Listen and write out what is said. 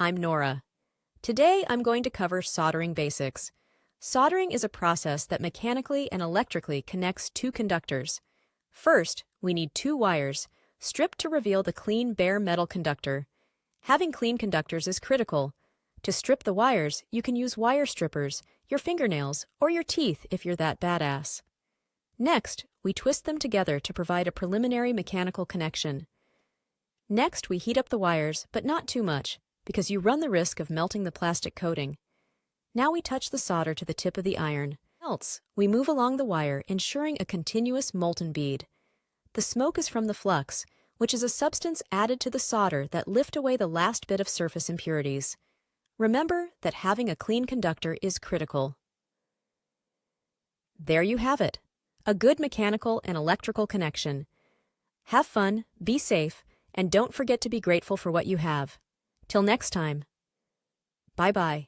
I'm Nora. Today I'm going to cover soldering basics. Soldering is a process that mechanically and electrically connects two conductors. First, we need two wires, stripped to reveal the clean bare metal conductor. Having clean conductors is critical. To strip the wires, you can use wire strippers, your fingernails, or your teeth if you're that badass. Next, we twist them together to provide a preliminary mechanical connection. Next, we heat up the wires, but not too much, because you run the risk of melting the plastic coating. Now we touch the solder to the tip of the iron. Melts, we move along the wire, ensuring a continuous molten bead. The smoke is from the flux, which is a substance added to the solder that lift away the last bit of surface impurities. Remember that having a clean conductor is critical. There you have it, a good mechanical and electrical connection. Have fun, be safe, and don't forget to be grateful for what you have. Till next time. Bye-bye.